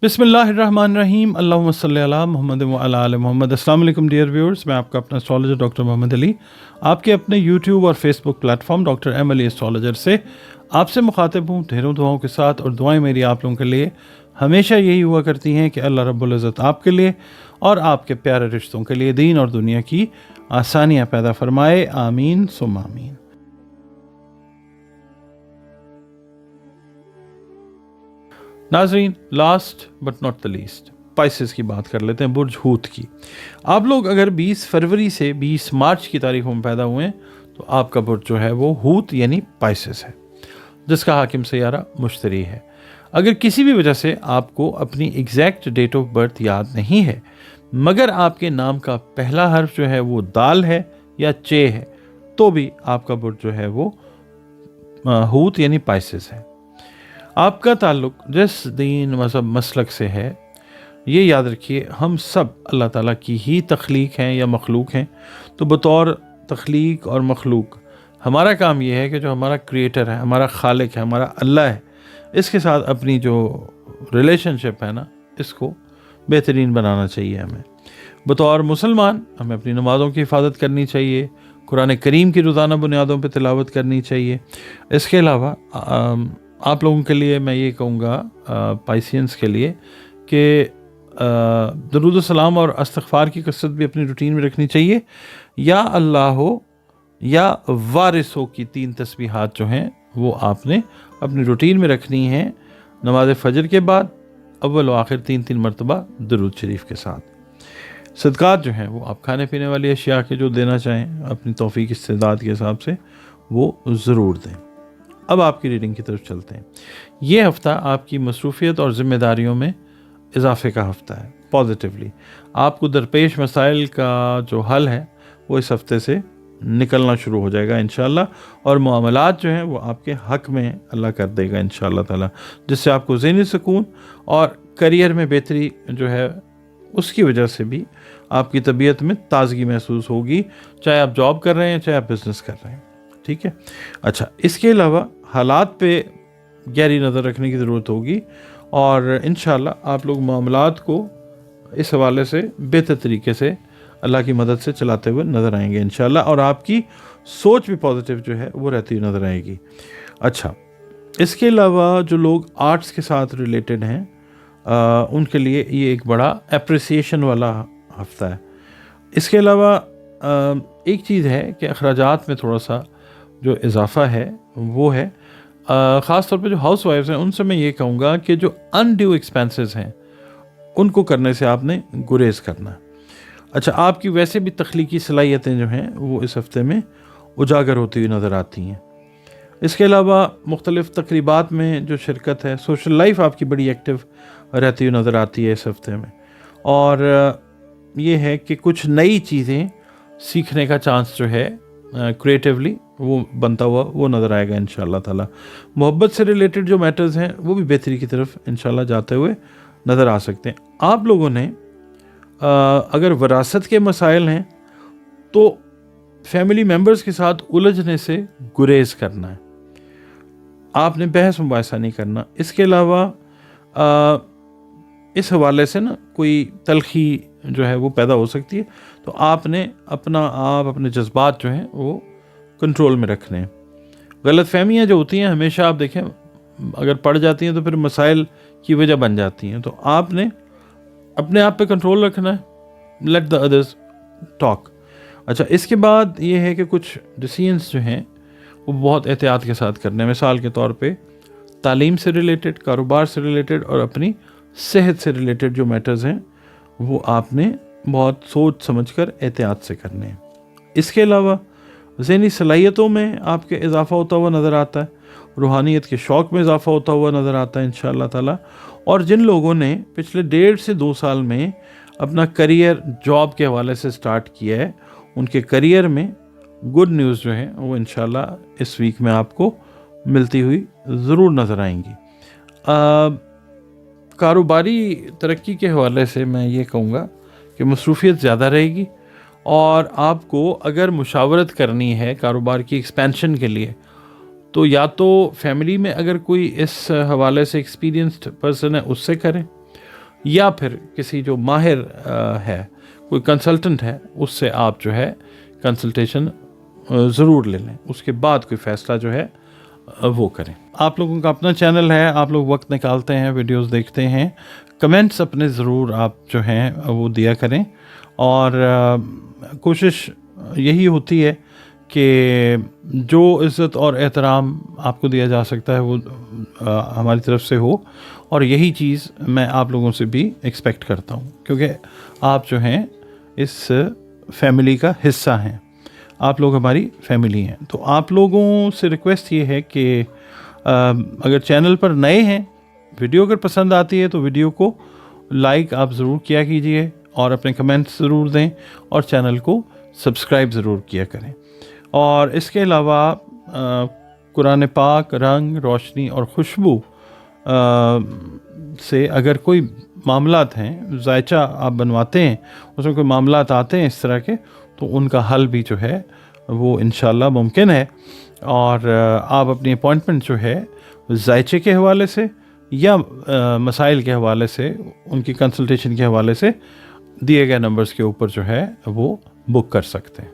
बिस्मिल्लाहिर्रहमानिर्रहीम अल्लाहुम्मा सल्ली अला मुहम्मद व अला आलि मुहम्मद। अस्सलाम वालेकुम डियर व्यूअर्स, मैं आपका अपना एस्ट्रोलॉजर डॉक्टर मोहम्मद अली आपके अपने यूट्यूब और Facebook platform doctor M Ali astrologer से आपसे मुखातिब हूँ ढेरों दुआओं के साथ। और दुआएं मेरी आप लोगों के लिए हमेशा यही हुआ करती हैं कि अल्लाह रब्बुल इज़्ज़त आपके लिए और आपके प्यारे रिश्तों के लिए दीन और दुनिया की आसानियाँ पैदा फरमाए, आमीन सुम्मा आमीन। नाज़रीन, last but not the least spices की बात कर लेते हैं, बुर्ज हूत की। आप लोग अगर 20 फरवरी से 20 मार्च की तारीखों में पैदा हुए हैं तो आपका बुर्ज जो है वो हूत यानी स्पाइसेस है, जिसका हाकिम सैयारा मुश्तरी है। अगर किसी भी वजह से आपको अपनी एग्जैक्ट डेट ऑफ बर्थ याद नहीं है मगर आपके नाम का पहला हर्फ जो है वो दाल है या चे है तो भी आपका बुर्ज जो है वो हूत यानी स्पाइसेस है। आपका ताल्लुक जिस दीन मज़हब मसलक से है ये याद रखिए, हम सब अल्लाह ताला की ही तख्लीक हैं या मखलूक हैं। तो बतौर तख्लीक और मखलूक हमारा काम ये है कि जो हमारा क्रिएटर है, हमारा खालिक है, हमारा अल्लाह है, इसके साथ अपनी जो रिलेशनशिप है ना, इसको बेहतरीन बनाना चाहिए हमें। बतौर मुसलमान हमें अपनी नमाज़ों की हिफाजत करनी चाहिए, कुरान करीम की रोज़ाना बुनियादों पर तिलावत करनी चाहिए। इसके अलावा आप लोगों के लिए मैं ये कहूँगा पाइसियंस के लिए कि दरूद सलाम और इस्तग़फ़ार की कसरत भी अपनी रूटीन में रखनी चाहिए। या अल्लाह हो या वारिस हो की 3 तस्बीहात जो हैं वो आपने अपनी रूटीन में रखनी है नमाज फ़जर के बाद, अव्वल व आखिर 3 मरतबा दरूद शरीफ के साथ। सदक़ात जो हैं वो आप खाने पीने वाली अशिया के जो देना चाहें अपनी तौफ़ीक़ इस्तेदाद के हिसाब से वो ज़रूर दें। अब आपकी रीडिंग की तरफ चलते हैं। ये हफ़्ता आपकी मसरूफ़ियत और ज़िम्मेदारियों में इजाफ़े का हफ़्ता है। पॉजिटिवली आपको दरपेश मसाइल का जो हल है वो इस हफ़्ते से निकलना शुरू हो जाएगा इंशाअल्लाह, और मामलात जो हैं वो आपके हक़ में अल्लाह कर देगा इंशाअल्लाह ताला, जिससे आपको ज़हनी सुकून और करियर में बेहतरी जो है उसकी वजह से भी आपकी तबीयत में ताज़गी महसूस होगी, चाहे आप जॉब कर रहे हैं चाहे आप बिज़नेस कर रहे हैं। ठीक है। अच्छा, इसके अलावा हालात पे गहरी नज़र रखने की ज़रूरत होगी और इंशाअल्लाह आप लोग मामलात को इस हवाले से बेहतर तरीके से अल्लाह की मदद से चलाते हुए नज़र आएंगे इंशाअल्लाह, और आपकी सोच भी पॉजिटिव जो है वो रहती हुई नज़र आएगी। अच्छा, इसके अलावा जो लोग आर्ट्स के साथ रिलेटेड हैं उनके लिए ये एक बड़ा एप्रिसिएशन वाला हफ़्ता है। इसके अलावा एक चीज़ है कि अखराजात में थोड़ा सा जो इजाफ़ा है वो है ख़ास तौर पे जो हाउस वाइफ्स हैं उनसे मैं ये कहूँगा कि जो अनड्यू एक्सपेंसेस हैं उनको करने से आपने गुरेज करना है। अच्छा, आपकी वैसे भी तख्लीकी सलाहियतें जो हैं वो इस हफ़्ते में उजागर होती हुई नज़र आती हैं। इसके अलावा मुख्तलिफ़ तकरीबात में जो शिरकत है, सोशल लाइफ आपकी बड़ी एक्टिव रहती हुई नज़र आती है इस हफ़्ते में, और ये है कि कुछ नई चीज़ें सीखने का चांस जो है क्रिएटिवली वो बनता हुआ वो नज़र आएगा इंशाअल्लाह ताला। मोहब्बत से रिलेटेड जो मैटर्स हैं वो भी बेहतरी की तरफ इंशाअल्लाह जाते हुए नज़र आ सकते हैं। आप लोगों ने अगर वरासत के मसाइल हैं तो फैमिली मेम्बर्स के साथ उलझने से गुरेज करना है, आपने बहस मुबाहिसा नहीं करना। इसके अलावा इस हवाले से ना कोई तलखी जो है वो पैदा हो सकती है, तो आपने अपने जज्बात जो हैं वो कंट्रोल में रखने हैं। गलत फहमियाँ जो होती हैं हमेशा आप देखें अगर पड़ जाती हैं तो फिर मसाइल की वजह बन जाती हैं, तो आपने अपने आप पे कंट्रोल रखना है, लेट द अदर्स टॉक। अच्छा, इसके बाद ये है कि कुछ डिसीजंस जो हैं वो बहुत एहतियात के साथ करने हैं। मिसाल के तौर पे तालीम से रिलेटेड, कारोबार से रिलेटेड और अपनी सेहत से रिलेटेड जो मैटर्स हैं वो आपने बहुत सोच समझकर एहतियात से करने हैं। इसके अलावा ज़हनी सलाहियतों में आपके इजाफ़ा होता हुआ नज़र आता है, रूहानियत के शौक़ में इजाफ़ा होता हुआ नज़र आता है इंशाअल्लाह ताला। और जिन लोगों ने पिछले 1.5 से 2 साल में अपना करियर जॉब के हवाले से स्टार्ट किया है उनके करियर में गुड न्यूज़ जो है वो इंशाअल्लाह इस वीक में आपको मिलती हुई ज़रूर नज़र आएंगी। कारोबारी तरक्की के हवाले से मैं ये कहूँगा कि मसरूफ़ियत ज़्यादा रहेगी, और आपको अगर मुशावरत करनी है कारोबार की एक्सपेंशन के लिए तो या तो फैमिली में अगर कोई इस हवाले से एक्सपीरियंस्ड पर्सन है उससे करें, या फिर किसी जो माहिर है, कोई कंसल्टेंट है, उससे आप जो है कंसल्टेशन ज़रूर ले लें, उसके बाद कोई फ़ैसला जो है वो करें। आप लोगों का अपना चैनल है, आप लोग वक्त निकालते हैं, वीडियोस देखते हैं, कमेंट्स अपने ज़रूर आप जो हैं वो दिया करें। और कोशिश यही होती है कि जो इज़्ज़त और एहतराम आपको दिया जा सकता है वो हमारी तरफ से हो, और यही चीज़ मैं आप लोगों से भी एक्सपेक्ट करता हूँ, क्योंकि आप जो हैं इस फैमिली का हिस्सा हैं, आप लोग हमारी फैमिली हैं। तो आप लोगों से रिक्वेस्ट ये है कि अगर चैनल पर नए हैं, वीडियो अगर पसंद आती है तो वीडियो को लाइक आप ज़रूर किया कीजिए, और अपने कमेंट्स ज़रूर दें, और चैनल को सब्सक्राइब ज़रूर किया करें। और इसके अलावा कुरान पाक, रंग, रोशनी और खुशबू से अगर कोई मामलात हैं, जायचा आप बनवाते हैं, उसमें कोई मामलात आते हैं इस तरह के, तो उनका हल भी जो है वो इंशाल्लाह मुमकिन है। और आप अपनी अपॉइंटमेंट जो है जायचे के हवाले से या मसाइल के हवाले से, उनकी कंसल्टेशन के हवाले से दिए गए नंबर्स के ऊपर जो है वो बुक कर सकते हैं।